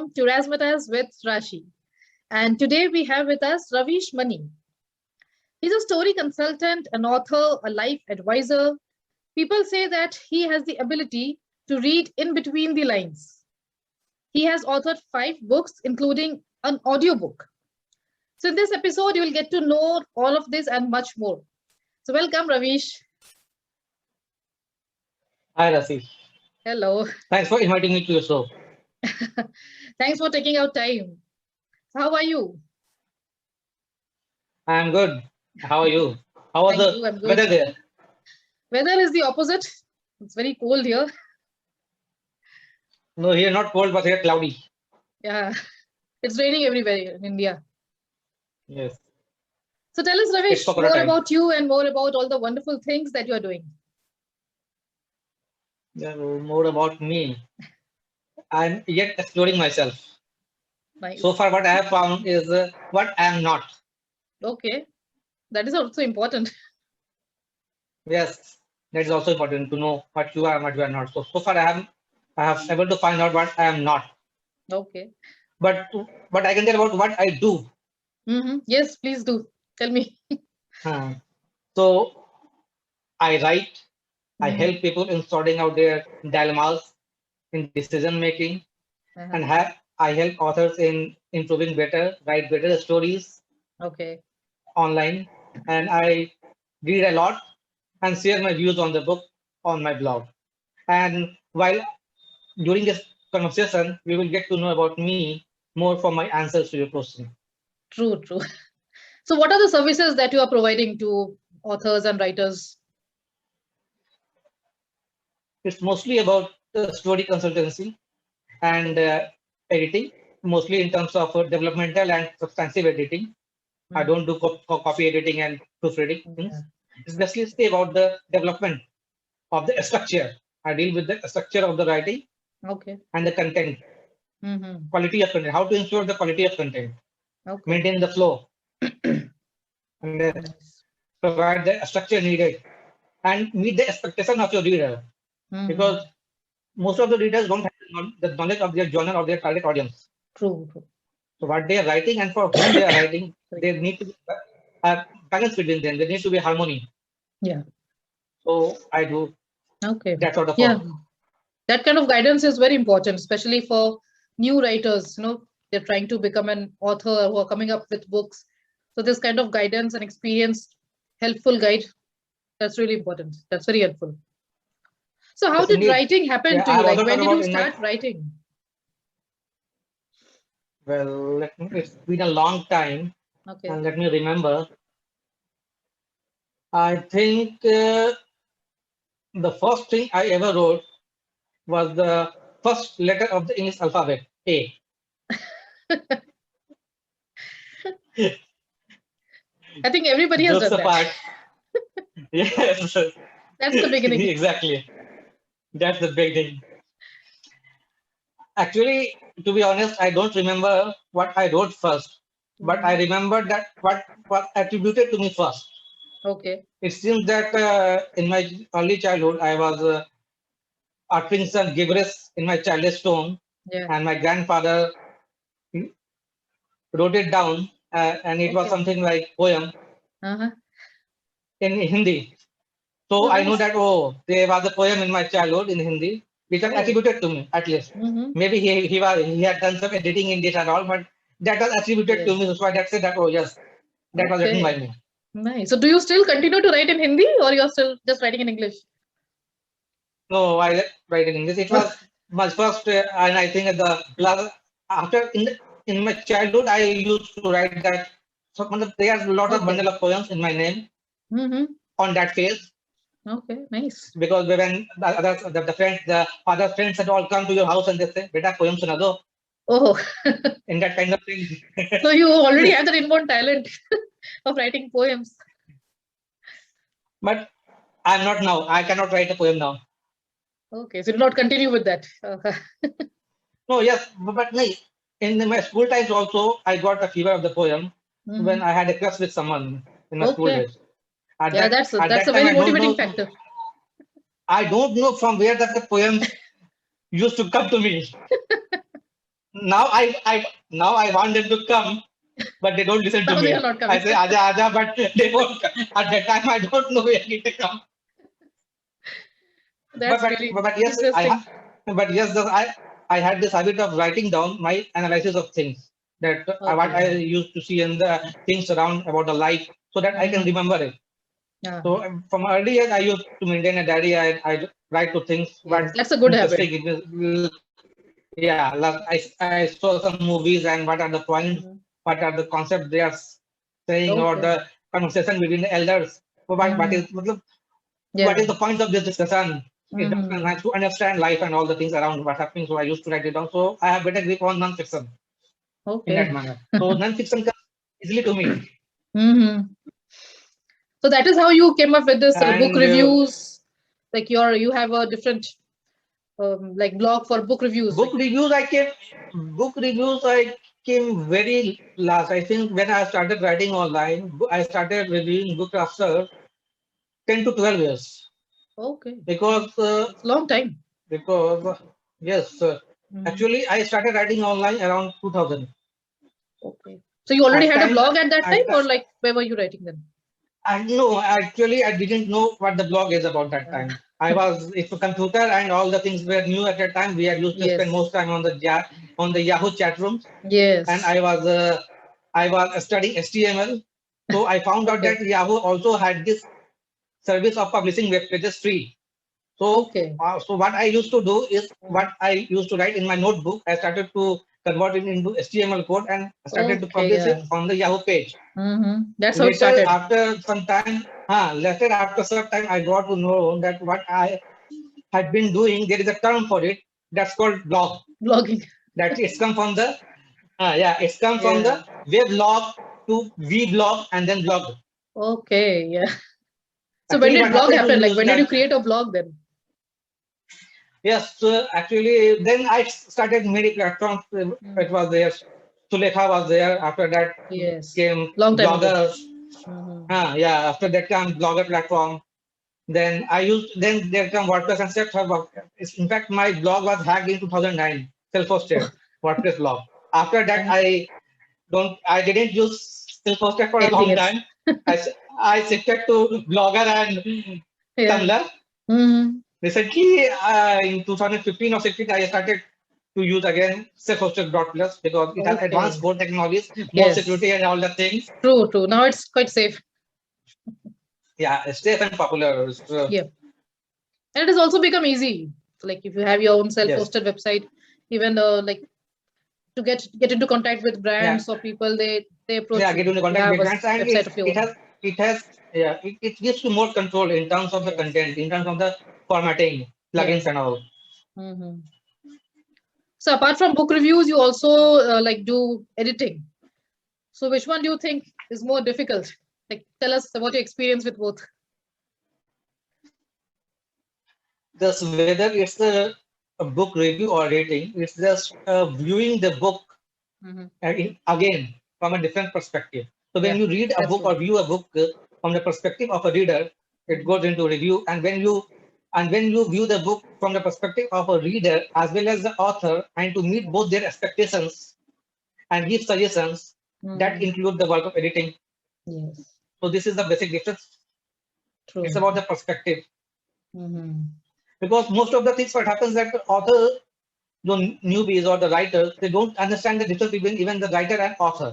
welcome to Razzmatazz with Rashi. And today we have with us Ravish. He's a story consultant, an author, a life advisor. People say that he has the ability to read in between the lines. He has authored 5 books, including an audiobook. So in this episode, you will get to know all of this and much more. So welcome, Ravish. Hi, Rashi. Hello. Thanks for inviting me to your show. Thanks for taking out time. So how are you? I'm good. How are you? How was Thank you. the I'm good. weather there? Weather is the opposite. It's very cold here. No, here not cold, but here cloudy. Yeah, it's raining everywhere in India. Yes, So tell us, it's Ravish, Pakora more time. about you and more about all the wonderful things that you are doing. Yeah, more about me. I'm yet exploring myself. Nice. So far, what I have found is what I am not. Okay, that is also important. Yes, that is also important to know what you are and what you are not. So far, I have able to find out what I am not. Okay. But I can tell about what I do. Yes, please do. Tell me. Uh, so I write. I Mhm. help people in sorting out their dilemmas in decision making, and Uh-huh. I help authors in improving better, write better stories Okay. online, and I read a lot and share my views on the book on my blog. And while during this conversation, we will get to know about me more from my answers to your question. True, true. So what are the services that you are providing to authors and writers? It's mostly about story consultancy and editing, mostly in terms of developmental and substantive editing. I Mhm. don't do copy editing and proofreading Yeah. things. It's basically about the development of the structure. I deal with the structure of the writing Okay. and the content, Mm-hmm. quality of content, how to ensure the quality of content, Okay. maintain the flow, and Nice. provide the structure needed and meet the expectation of your reader. Mm-hmm. Because most of the readers don't have the knowledge of their genre or their target audience. True, true. So what they are writing and for whom they are writing, Sorry. they need to be balance between them. There needs to be harmony. Yeah. So I do Okay. that sort of Yeah. work. That kind of guidance is very important, especially for new writers. They're trying to become an author who are coming up with books. So this kind of guidance and experience, helpful guide, that's really important. That's very helpful. So how Yes, did indeed. writing happen Yeah, to I you? have Like also when talked did you about in my start writing? it's been a long time, Okay. and let me remember. I think the first thing I ever wrote was the first letter of the English alphabet, A. I think everybody has Jokes done that. apart, yes, That's the beginning. exactly. That's the big thing. Actually, to be honest, I don't remember what I wrote first, but I Mhm. remember that what was attributed to me first. Okay. It seems that in my early childhood, I was uttering some gibberish in my childish tone, Yeah. and my grandfather wrote it down, and it was Okay. something like poem Uh-huh. in Hindi. So Oh, I know nice. that there was a poem in my childhood in Hindi, which was Oh. attributed to me at least. Mm-hmm. Maybe he had done some editing in this and all, but that was attributed to Yes. me. So I said that yes, that was written by Okay. me. Nice. So do you still continue to write in Hindi or you're still just writing in English? No, I write in English. It was my first, and I think the last after in my childhood I used to write that. So there's a lot of bundle Okay. of poems in my name Mm-hmm. on that phase Okay. Nice. because when the others, the friends, the other friends had all come to your house and they say, "Beta poems suna do," Oh. in that kind of thing. So you already have that inborn talent of writing poems. But I'm not now. I cannot write a poem now. Okay. So do not continue with that. No, yes, but no, in my school times also, I got a fever of the poem when Mm-hmm. I had a crush with someone in my school Okay. days. At Yeah, that that's a, at that's that a time, very motivating factor. I don't know from where that the poems used to come to me. now I want them to come, but they don't listen to Now they are me. not I coming. say aja aja, but they won't come. At that time I don't know where to come. But That's but really but yes, interesting. but yes, I had this habit of writing down my analysis of things that what Okay. I used to see in the things around about the life, so that I can Mhm. remember it. Yeah. So from early years, I used to maintain a diary. I write to things Yes, what that's a good habit. interesting. It is, yeah. I saw some movies and what are the points, Mhm. what are the concepts they are saying, or Okay. the conversation between the elders. So Mhm. what Yeah. is the point of this discussion? It does Mhm. nice to understand life and all the things around what happening. So I used to write it down. So I have better grip on non-fiction in that Okay. manner. So non-fiction comes easily to me. Mhm. So that is how you came up with this book And reviews. Like you have a different like blog for book reviews. book Like reviews, I came very last. I think when I started writing online, I started reviewing books after 10 to 12 years. okay, Because, it's a long time. because yes, Mhm. actually, I started writing online around 2000. Okay. So you already At had a time, blog at that time, at or like where were you writing then? I know, actually, I didn't know what the blog is about that Yeah. time. It's a computer and all the things were new at that time. We had used to spend Yes. most time on on the Yahoo chat rooms, and Yes. I was studying HTML. So I found out Okay. that Yahoo also had this service of publishing web pages free. Okay. So what I used to do is Mm. what I used to write in my notebook. I started to convert it into HTML code and started to Okay. publish it Yeah. on the Yahoo page. That's how it Later, started. after some time, after some time, I got to know that what I had been doing, there is a term for it that's called blog. Blogging. That it's come from the it's come from Yeah. the web log to vblog and then blog. Okay. Yeah. So when Actually, did what blog happened to happen? me Like is when did you that create a blog then? yes, actually, then I started many platforms. It Mm. was there. Sulekha was there. After that Yes. came Long time ago. bloggers. Hmm. After that came blogger platform. Then there come WordPress and stuff. In fact, my blog was hacked in 2009, self-hosted WordPress blog. After that, And I didn't use self-hosted for a anything long else? time. I shifted to Blogger and Yeah. Tumblr. Hmm. Recently, in 2015 or 16, I started to use again self-hosted .plus because it has Okay. advanced more technologies, more Yes. security and all the things. True. True. Now it's quite safe. Yeah, it's safe and popular. So, Yeah. And it has also become easy. Like if you have your own yes, self-hosted website, even like to get into contact with yeah, brands or people, they approach yeah. you Get into if you contact have with a brands, and website of your own. it has it gives you more control in terms of the Yes. content, in terms of the formatting, plugins Yes. and all. Hmm. So apart from book reviews, you also like do editing. So which one do you think is more difficult? Like tell us about your experience with both. Just whether it's a book review or rating, it's just viewing the book Hmm. again from a different perspective. So when Yeah, you read a that's book true. or view a book from the perspective of a reader, it Hmm. goes into review. And when you view the book from the perspective of a reader as well as the author, and to meet both their expectations and give suggestions, that Hmm. include the work of editing. Yes, So this is the basic difference. It's true. about the perspective. Hmm. Because most of the things what happens that the author, the newbies or the writers, they don't understand the difference between even the writer and author.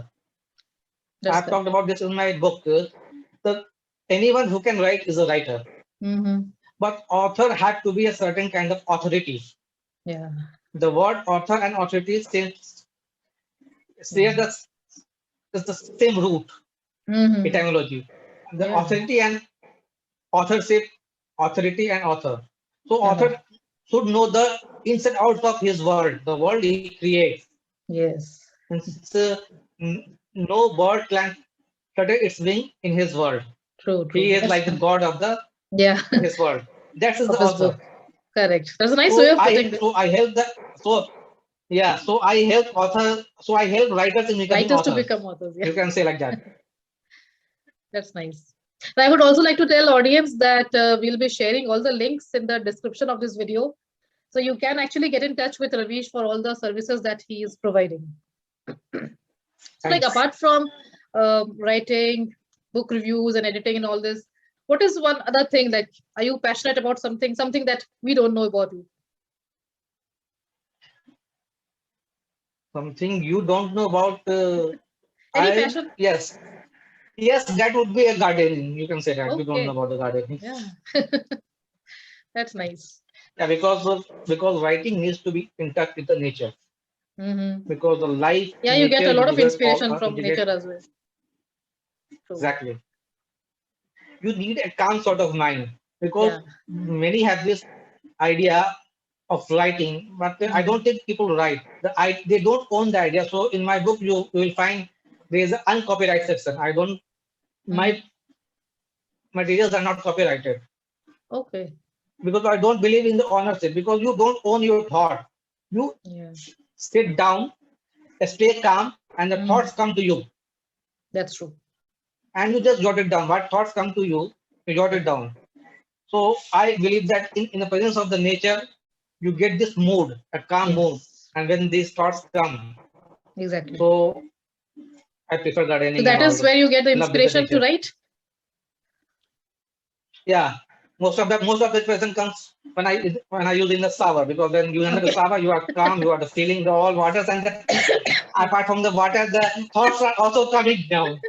That's I've correct. talked about this in my book. The anyone who can write is a writer, Hmm. but author had to be a certain kind of authority. Yeah. The word author and authority share Yeah. the same root Hmm. etymology. The Yeah. authority and authorship, authority and author. So Yeah. author should know the ins and outs of his world, the world he creates. Yes. And no bird can flutter its wing in his world. True. True. He is That's like the god of the yeah his world. That is of the his book. author. Correct. That's a nice way So of putting it. I help the so yeah, so I help writers in becoming Writers to authors. become authors. Yeah. You can say like that. That's nice. And I would also like to tell audience that we'll be sharing all the links in the description of this video. So you can actually get in touch with Ravish for all the services that he is providing. So like Thanks. apart from writing, book reviews and editing and all this, what is one other thing, like are you passionate about something that we don't know about you? Something you don't know about? Any passion? Yes, that would be a gardening. You can say that you don't know Okay. about the gardening. Yeah. That's nice. Yeah, because writing needs to be in touch with the nature. Mm-hmm. Because the life, Yeah, you get nature, a lot of universe, all inspiration are from nature integrated. as well. True. Exactly. You need a calm sort of mind because Yeah. many have this idea of writing, but I Mm-hmm. don't think people write. They don't own the idea. So in my book, you will find there is an uncopyright section. I don't Mm-hmm. my materials are not copyrighted Okay. because I don't believe in the ownership because you don't own your thought. You Yeah. sit down, stay calm, and the Mm. thoughts come to you, That's true. and you just jot it down. What thoughts come to you, you jot Yeah. it down. So I believe that in the presence of the nature, you get this mood, a calm mood. Yes. And when these thoughts come, Exactly. so I prefer So gardening and that all is the where you get the love with the inspiration to nature. write. Yeah. Most of the person comes when I use in the shower because when you enter the Okay. shower, you are calm, you are the feeling the all waters and apart from the water, the thoughts are also coming down.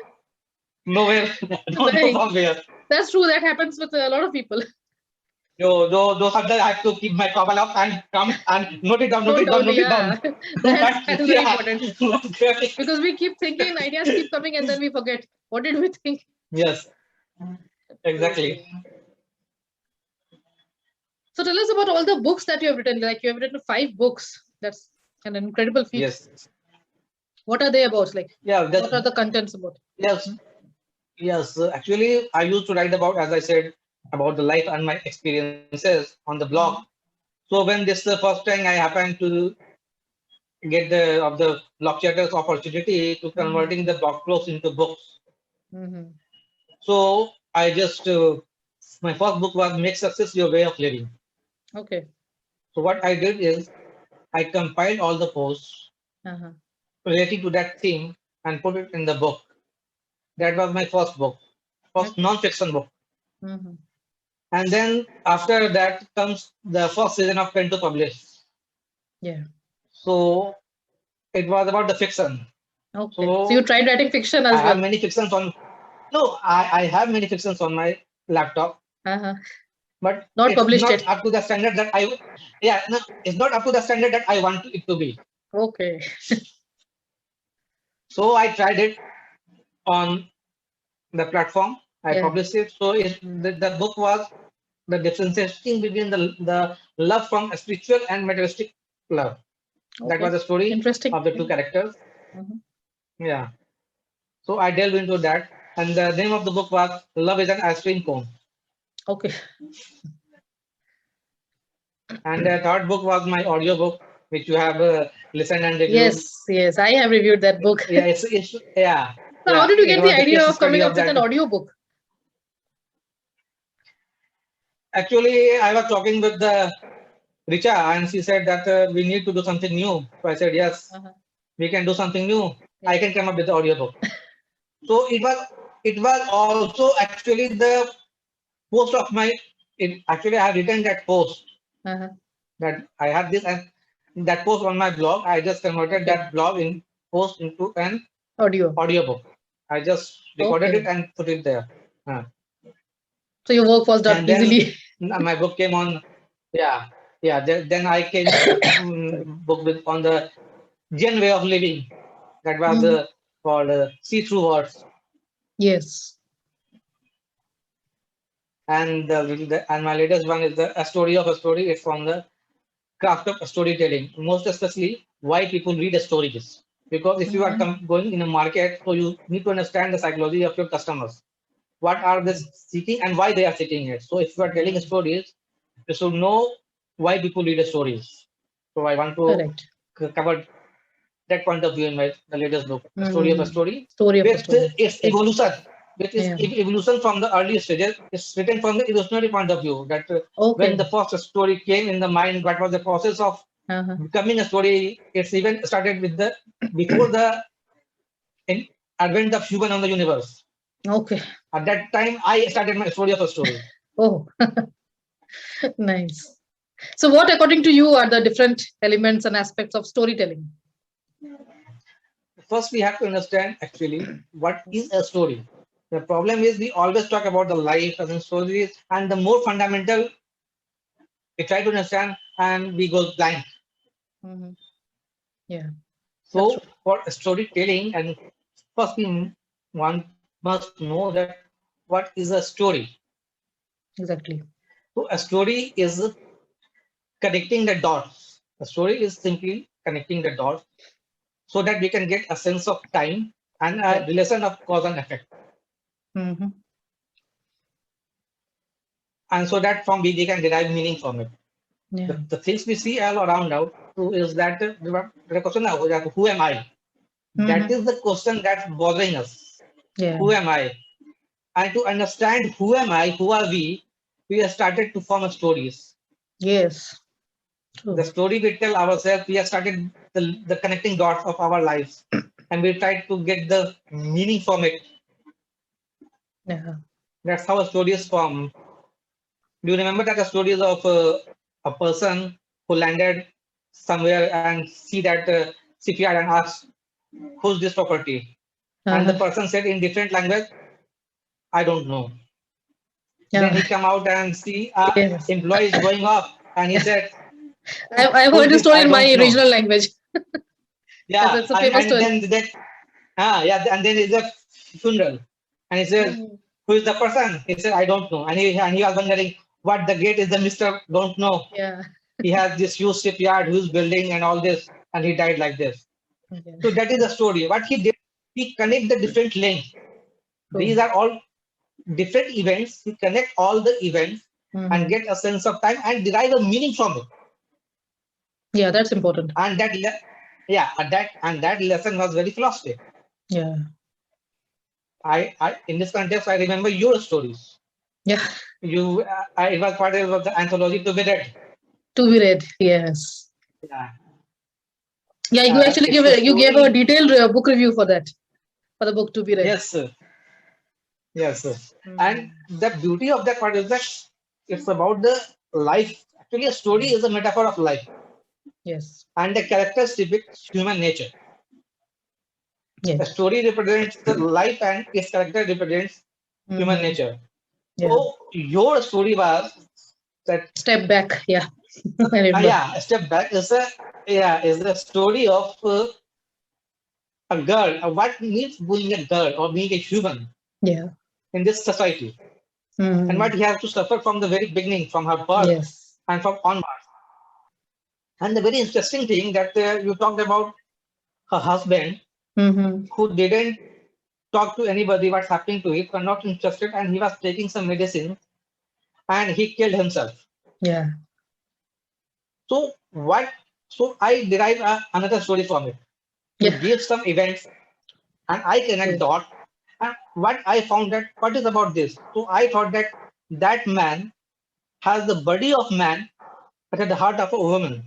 Nowhere, don't know Nice. from where. That's true. That happens with a lot of people. Those sometimes I have to keep my cover up and come and Note down. note it down. Yeah. That is very Yeah. important because we keep thinking, ideas keep coming, and then we forget. What did we think? Yes, True, exactly. true. So tell us about all the books that you have written. Like you have written 5 books. That's an incredible feat. Yes. What are they about? Like Yeah, what are the contents about? yes, yes. Actually, I used to write about, as I said, about the life and my experiences on the blog. Mhm. So when this the first time I happened to get the blog chatters opportunity to Mhm. converting the blog posts into books. Mhm. So I just my first book was Make Success Your Way of Living. Okay. So what I did is I compiled all the posts Uh-huh. relating to that theme and put it in the book. That was my first book, first Okay. non-fiction book. Mhm. And then after that comes the first season of Pen to Publish. Yeah. So it was about the fiction. Okay. So you So tried writing fiction I as have well. many fictions on. No, I have many fictions on my laptop, Uh-huh. but Not it's published not it. up to the standard that I. Yeah, no, it's not up to the standard that I want it to be. Okay. So I tried it on the platform. I Yeah. published it. So the book was the differentiating between the love from a spiritual and materialistic love. That was Okay. the story Interesting. of the two Yeah. characters. Mhm. Yeah. So I delved into that. And the name of the book was Love is an Ice Cream Cone. Okay. And the third book was my audio book, which you have listened and reviewed. Yes. Yes. I have reviewed that book. Yeah, it's yeah, So how yeah. did you It get the was the idea case of coming study up of with an that. audiobook? Actually, I was talking with the Richa, and she said that we need to do something new. So I said, yes, Uh-huh. we can do something new. I Yeah. can come up with the audiobook. So it was also actually the post of my. Actually, I have written that post Uh-huh. that I have this and that post on my blog. I just converted Okay. that blog in post into an Audio. audiobook. I just recorded it Okay. and put it there. Uh, So your work was done and then easily. my book came on. Yeah, yeah. Then I came Sorry. book with on the Gen way of living. That was Mhm. called See Through Words. Yes. And my latest one is a story of a story. It's from the craft of storytelling, most especially why people read stories. Because if you are Mhm. going in a market, so you need to understand the psychology of your customers. What are they seeking and why they are seeking it. So if you are telling Mhm. stories, you should know why people read stories. So I want to Correct. cover that point of view in my the latest book, A Story of a Mhm. Story, Story of a with story. its Okay. evolution. which is evolution from the early stages. It's written from the evolutionary point of view. That when the first story came in the mind, what was the process of becoming a story? It's even started with the before the advent of human on the universe. Okay. At that time, I started my story of a story. Oh, nice. So what, according to you, are the different elements and aspects of storytelling? First, we have to understand actually what is a story. The problem is we always talk about the life as in stories, and the more fundamental we try to understand and we go blank. Yeah. So for storytelling, and first one must know that what is a story. Exactly. So a story is connecting the dots. A story is simply connecting the dots so that we can get a sense of time and a relation of cause and effect. And so that from which we can derive meaning from it. The things we see all around now is that the question of who am I? That is the question that's bothering us. Who am I? And to understand who am I, who are we have started to form stories. Yes. The story we tell ourselves, we have started the connecting dots of our lives. And we try to get the meaning from it. Yeah. That's how a story is formed. Do you remember that the stories of a person who landed somewhere and see that shipyard and asked, who's this property? And the person said in different language, I don't know. Then he come out and see employees going up and he said, I've heard the story in my original language. Yeah, that's a famous story. And then it's a funeral. And he says, who is the person? He said, I don't know. And he was wondering what the gate is, the Mr. Don't know. Yeah. He has this huge shipyard, huge building and all this, and he died like this. Okay. So that is the story. What he did, he connect the different links. These are all different events. He connect all the events and get a sense of time and derive a meaning from it. Yeah, that's important. And that lesson was very philosophical. Yeah. I in this context, I remember your stories. Yeah. It was part of the anthology to be read. To be read, yes. Yeah. Yeah, you actually gave a detailed book review for that, for the book to be read. Yes, sir. Yes, sir. And the beauty of that part is that it's about the life. Actually, a story is a metaphor of life. Yes. And the characters depict human nature. Yes. A story represents the life and its character represents human nature. Yeah. So your story was that step back. Yeah. A step back is the story of a girl. What means being a girl or being a human? Yeah. In this society. And what he has to suffer from the very beginning, from her birth and from onwards. And the very interesting thing that you talked about her husband, who didn't talk to anybody what's happening to him, were not interested, and he was taking some medicine, and he killed himself. Yeah. So I derive another story from it. You give some events, and I connect dots. And what I found that what is about this? So I thought that man has the body of man, but at the heart of a woman.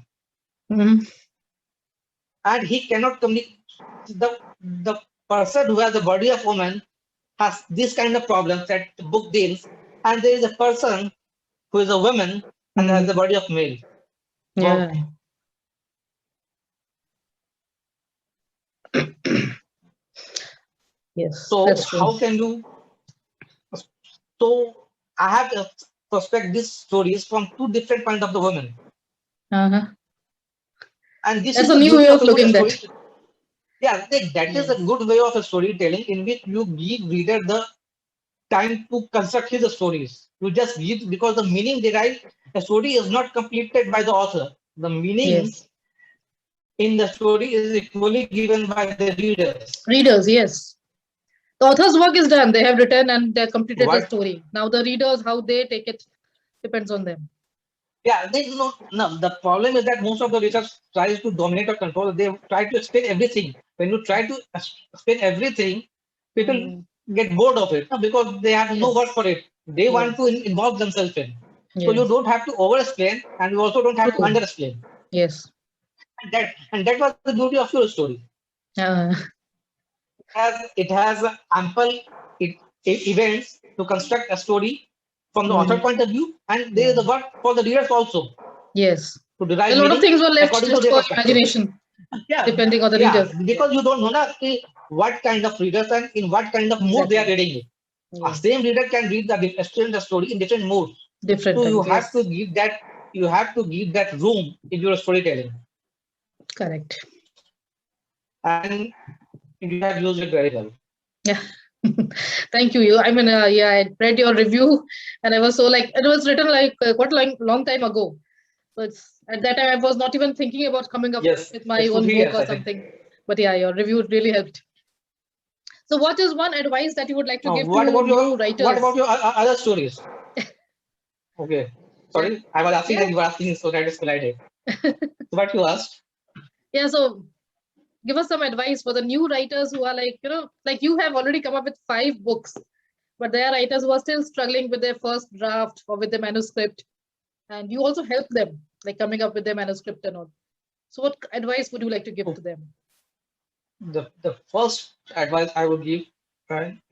And he cannot communicate. The person who has the body of woman has this kind of problems that the book deals, and there is a person who is a woman and has the body of male. Yeah. Yes. So how can you? So I have to prospect these stories from two different points of the woman. And this is a new way of looking at that. Yeah, that is a good way of a storytelling in which you give reader the time to construct his stories. You just give because the meaning derived, the story is not completed by the author. The meaning in the story is equally given by the readers. Readers, yes. The author's work is done. They have written and they completed the story. Now the readers, how they take it, depends on them. Yeah, no. The problem is that most of the research tries to dominate or control. They try to explain everything. When you try to explain everything, people get bored of it, no? Because they have no Yes. word for it. They want to involve themselves in. So you Yes. don't have to over-explain, and you also don't have to True. under-explain. Yes. And that was the beauty of your story. Uh, It has ample it, events to construct a story from the author mhm. point of view, and there Yeah. is a work for the readers also Yes. to derive A lot of meaning things were left according to just their for perspective. imagination, Yeah, depending on the yeah, reader. Yeah. because you don't know na, ki what kind of readers and in what kind of mood they are Exactly. reading it. A Yes. same reader can read the story in different moods. Different So you times. have to Yes. give that room in your storytelling, Correct. and you have used it very well. Yeah. Thank you. I mean, yeah, I read your review and I was so like, it was written like quite long time ago. So it's at that time I was not even thinking about coming up Yes, with my it's two own three book years or I think. something. But yeah, your review really helped. So what is one advice that you would like to Now, give to new what writers? about your other stories? Okay, Yeah. sorry, I was asking Yeah. and you were asking, so that is collided. So what you asked? Yeah. So give us some advice for the new writers who are like, like you have already come up with 5 books, but there are writers who are still struggling with their first draft or with the manuscript. And you also help them, like coming up with their manuscript and all. So what advice would you like to give to them? The first advice I would give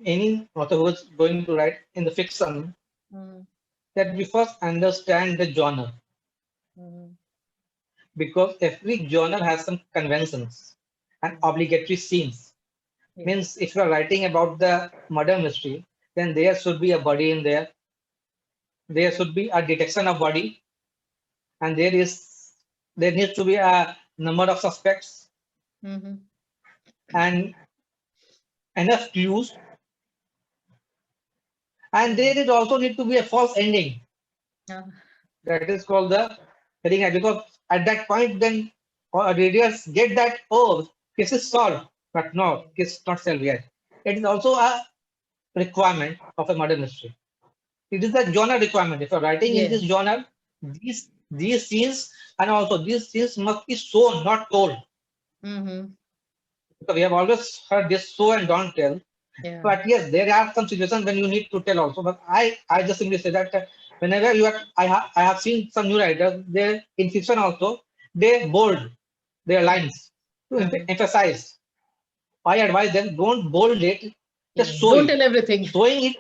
any author who is going to write in the fiction, Mm, that we first understand the genre, mm, because every genre has some conventions and obligatory scenes. yes. Means if you are writing about the murder mystery, then there should be a body in there. There should be a detection of body, and there needs to be a number of suspects Mm-hmm. and enough clues, and Mm. there is also need to be a false ending. Yeah. That is called the heading, because at that point then readers get that, oh, case is solved, but no, case is not solved yet. It is also a requirement of a murder mystery. It is a genre requirement. If you're writing in this Yes. genre, these scenes and also these scenes must be shown, not told. Mm-hmm. Because we have always heard this show and don't tell. Yeah. But yes, there are some situations when you need to tell also. But I just simply say that whenever I have seen some new writers, they in fiction also, they bold their lines to Mm-hmm. emphasize. I advise them, don't bold it, just Yes. show Don't it. tell everything. Showing it,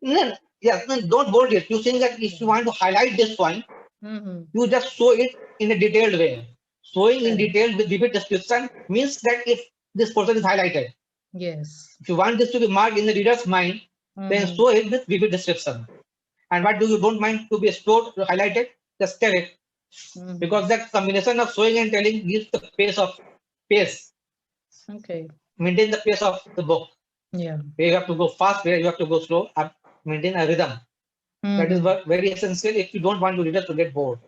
no, yes, no, don't bold it. You think that if you want to highlight this point, Mm-hmm. you just show it in a detailed way. Showing in Correct. detail with vivid description means that if this person is highlighted, Yes. if you want this to be marked in the reader's mind, then Mm-hmm. show it with vivid description. And what do you don't mind to be stored, highlighted? Just tell it. Mm-hmm. Because that combination of showing and telling gives the pace, Okay. maintain the pace of the book. Yeah. Where you have to go fast, where you have to go slow, and maintain a rhythm. That is Mm-hmm. very essential if you don't want your readers to get bored.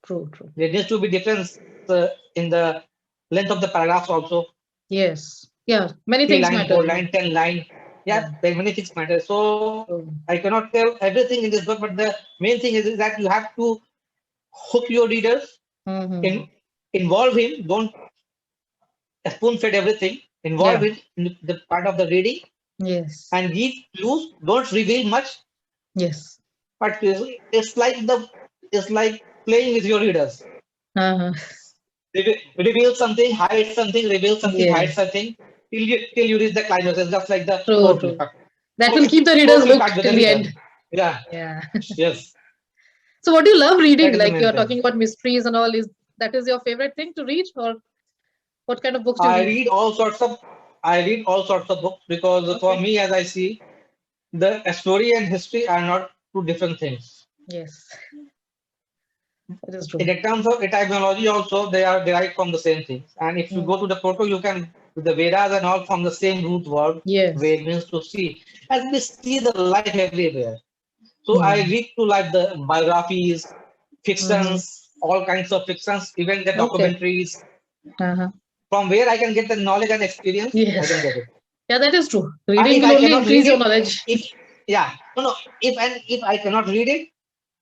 True. True. There needs to be difference in the length of the paragraphs also. Yes. Yeah. Many Three things line, matter. four Yeah. line, 10 line. Yeah. Yeah, there are many things matter. So True. I cannot tell everything in this book, but the main thing is that you have to hook your readers, Mm-hmm. in, involve him. Don't spoon fed everything. Involve Yeah. it in the part of the reading Yes. and give clues. Don't reveal much, Yes. but it's like playing with your readers. Uh-huh. Reveal something, hide something, reveal something, hide Yes. something, till you reach the climax. It's just like the True. poetry. True. That will keep the readers Poetry part hooked with the till the reader. end. Yeah. Yeah. Yes. So what do you love That reading? is the Like main you're thing. talking about mysteries and all, is that is your favorite thing to read, or what kind of books do you I read? read all sorts of I read all sorts of books, because for Okay. me, as I see, the story and history are not two different things. Yes, that is In true. the terms of etymology also, they are derived from the same things. And if you go to Mhm. the Proto, you can the Vedas and all from the same root word, Yes. Ved means to see. As we see the life everywhere. So I Yeah. read to like the biographies, Hmm. fictions, all kinds of fictions, even the Okay. documentaries. Uh-huh. From where I can get the knowledge and experience, I Yes. can get it. Yeah, that is true. And Reading if will I only cannot read increase your it, knowledge. if yeah, no, if I cannot read it,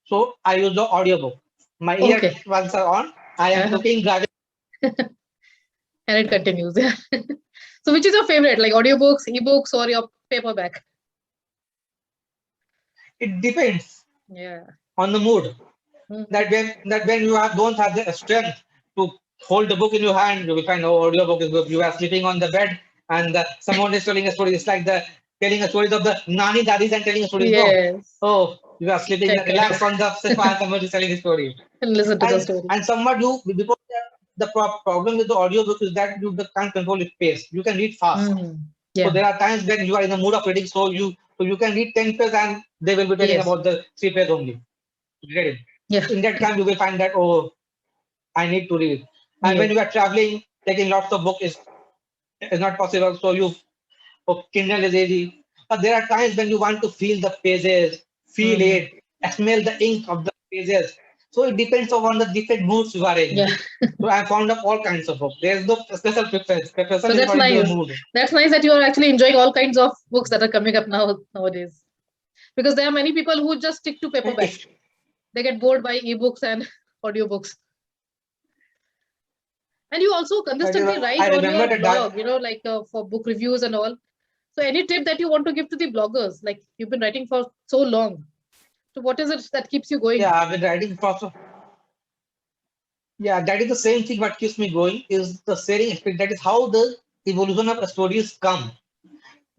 so I use the audiobook. My Okay. earphones are on. I am Uh-huh. cooking, driving. And it continues. Yeah. So which is your favorite, like audiobooks, ebooks, or your paperback? It depends Yeah. on the mood. Mhm. That when you don't have the strength to hold the book in your hand, you will find audio book is good. You are sleeping on the bed and someone is telling a story. It's like the telling a stories of the nani dadis and telling a stories. No, Yes. oh, you are sleeping Kind relaxed of. on the sofa and someone is telling a story. And listen to the story. And somewhat you because the problem with the audio book is that you can't control its pace. You can read fast. So Yeah. there are times when you are in the mood of reading, so you can read 10 pages and they will be telling Yes. about the 3 pages only. You get it? Yeah. In that time, you will find that, oh, I need to read. And when Yes. you are traveling, taking lots of books is not possible. So Kindle is easy. But there are times when you want to feel the pages, feel Mhm. it, smell the ink of the pages. So it depends on the different moods you are in. Yeah. So I found up all kinds of books. There is no special preference. Preference So is that's according to the nice. mood. That's nice that you are actually enjoying all kinds of books that are coming up nowadays. Because there are many people who just stick to And paperback. if They get bored by ebooks and audiobooks. And you also consistently write I on remember your that blog, like for book reviews and all. So any tip that you want to give to the bloggers, like you've been writing for so long. So what is it that keeps you going? yeah, I've been writing for yeah, that is the same thing. What keeps me going is the sharing aspect. That is how the evolution of stories come.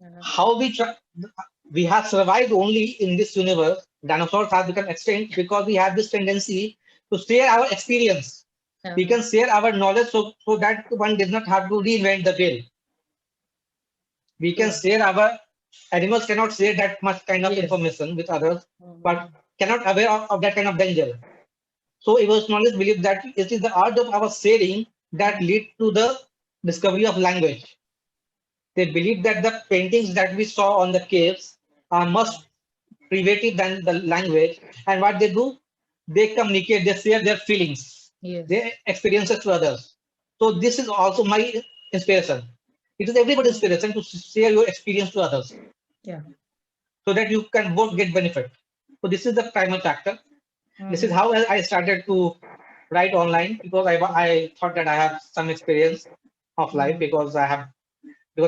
Uh, How we have survived only in this universe. Dinosaurs have become extinct because we have this tendency to share our experience. We uh, can share our knowledge so that one does not have to reinvent the wheel. We can true. share our animals cannot share that much kind of Yes. information with others, but Mhm. cannot aware of that kind of danger. So evolutionalists believe that it is the art of our sharing that lead to the discovery of language. They believe that the paintings that we saw on the caves are much primitive than the language. And what they do, they communicate, they share their feelings, Yes. their experiences to others. So this is also my inspiration. It is everybody's Mhm. inspiration to share your experience to others Yeah. so that you can both get benefit. So this is the primal factor. This is Mhm. how I started to write online because I thought that I have some experience of life Mhm. because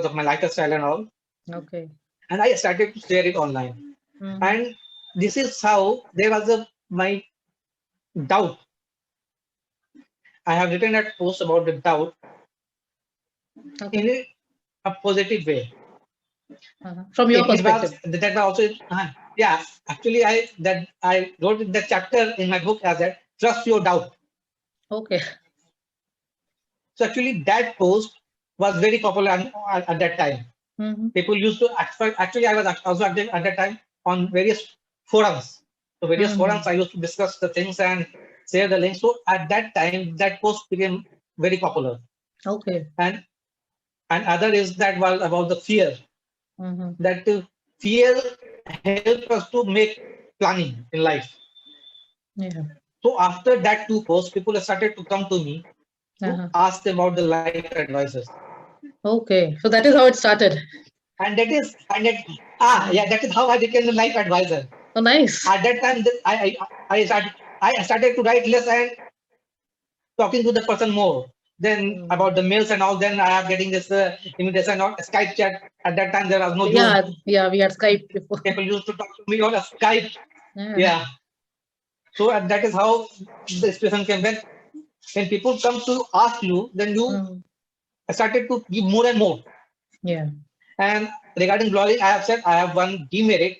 of my lifestyle and all, Okay. and I started to share it online. Mhm. And this is how there was my doubt. I have written that post about the doubt in Okay. a positive way. From your It was perspective. that was also yeah. Actually, I wrote the chapter in my book as that trust your doubt. Okay. So actually, that post was very popular at that time. Mhm. People used to actually I was also active at that time on various forums. So various forums Mhm. I used to discuss the things and share the links. So at that time, that post became very popular. Okay. And other is that was about the fear. Mhm. That fear helps us to make planning in life. Yeah. So after that two posts, people started to come to me to Uh-huh. ask about the life advices. Okay. So that is how it started. Yeah, that is how I became the life advisor. Oh, nice. At that time, I started to write less and talking to the person more. Then Mhm. about the mails and all, then I am getting this invitation on Skype chat. At that time, there was no Zoom. Yeah. Yeah. We had Skype before. People used to talk to me on a Skype. Yeah. Yeah. So that is how the expression came. When people come to ask you, then you Mhm. started to give more and more. Yeah. And regarding blogging, I have said I have one demerit.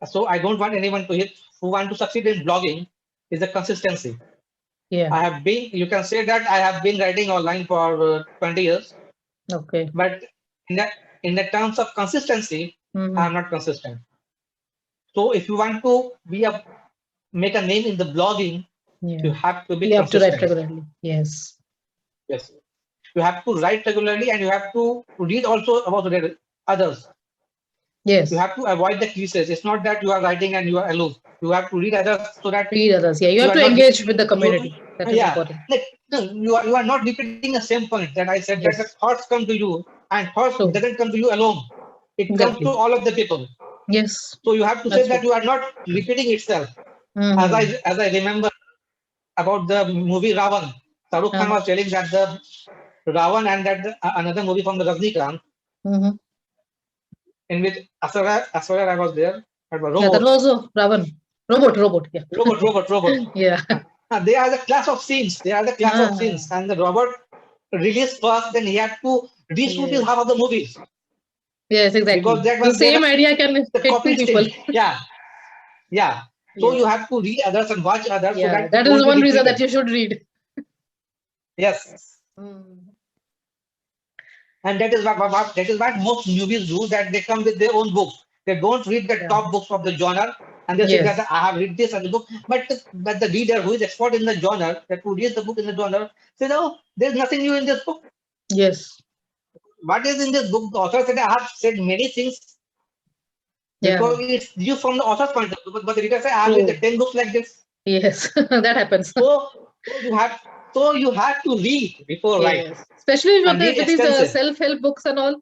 So I don't want anyone to hit who want to succeed in blogging is the consistency. Yeah. You can say that I have been writing online for 20 years, Okay. but in the in the terms of consistency, I Mhm. am not consistent. So if you want to make a name in the blogging, you Yeah. have to be You have to write consistent. regularly. Yes. Yes, you have to write regularly, and you have to read also about the others. You Yes. have to avoid the cliches. It's not that you are writing and you are aloof. You have to read others so that Read others. Yeah. You you have are to not engage repeating with the you community. That is yeah important. like no, you are not repeating the same point that I said that the Yes. thoughts come to you and thoughts True. doesn't come to you alone. It comes to Exactly. all of the people. Yes. So you have to say That's that true. you are not repeating itself. Mm-hmm. As I remember about the movie Ravan, Shahrukh Khan Uh-huh. was telling that Ravan and that another movie from the Rajnikant Mhm. in which Aswara Rai was there. That was Yeah, that robot, was also Ravan. Robot. Yeah. robot. Yeah. They are the class of scenes. They are the class of Ah, scenes. And the robot released first, then he had to reshoot his yes. half of the movies Yes, because exactly. that The was there same idea can the hit two copy still. people. Yeah, yeah. So you Yeah. have to read others and watch others so Yeah. that it That is won't the be one reason repeated. that you should read. Yes. Mm. And that is what most movies do, that they come with their own books. They don't read the Yeah. top books of the genre and they say Yes. that I have read this as a book. But the reader who is expert in the genre, that who reads the book in the genre, says, oh, there's nothing new in this book. Yes. What is in this book? The author said, I have said many things Yeah. because it's used from the author's point of view. But the reader said, I have read the True. 10 books like this. Yes. That happens. So, so you have you have to read before write Yes. Especially and read with these extensive. self-help books and all,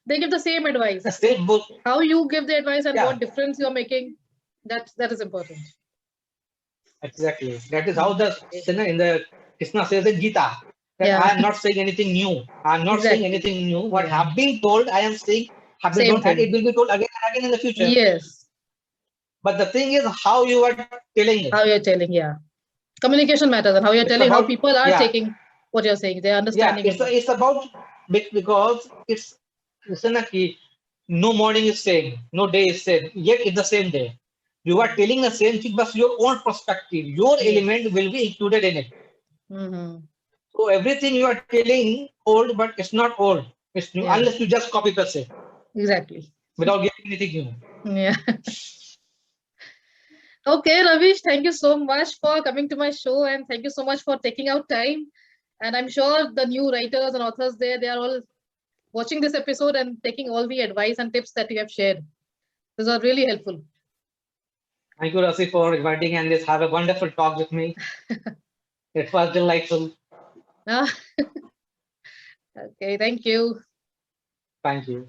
they give the same The advice. same book. How you give the advice and Yeah, what difference you're making, that is important. exactly. That is how Mm. the sinner in the Krishna says in Gita that Yeah. I am not saying anything new. I am not saying Exactly. anything new. What Yeah. have been told, I am saying have been Same told, and thing. it will be told again and again in the future. Yes. But the thing is how you are telling it. How you're telling, yeah. Communication matters and how you're It's telling, how about people are yeah, taking what you're saying. They're yeah. understanding it It's well. it's about because it's listen, ki, no morning is same, no day is same. Yet it's the same day. You are telling the same thing, but your own perspective, your Yes. element will be included in it. Hmm. So everything you are telling old, but it's not old. It's new Yeah. unless you just copy paste it Exactly. without giving anything new. Yeah. Okay, Ravish, thank you so much for coming to my show and thank you so much for taking out time. And I'm sure the new writers and authors there, they are all watching this episode and taking all the advice and tips that you have shared. These are really helpful. Thank you, Rasi, for inviting and just have a wonderful talk with me. It was delightful. Ah, okay, thank you. Thank you.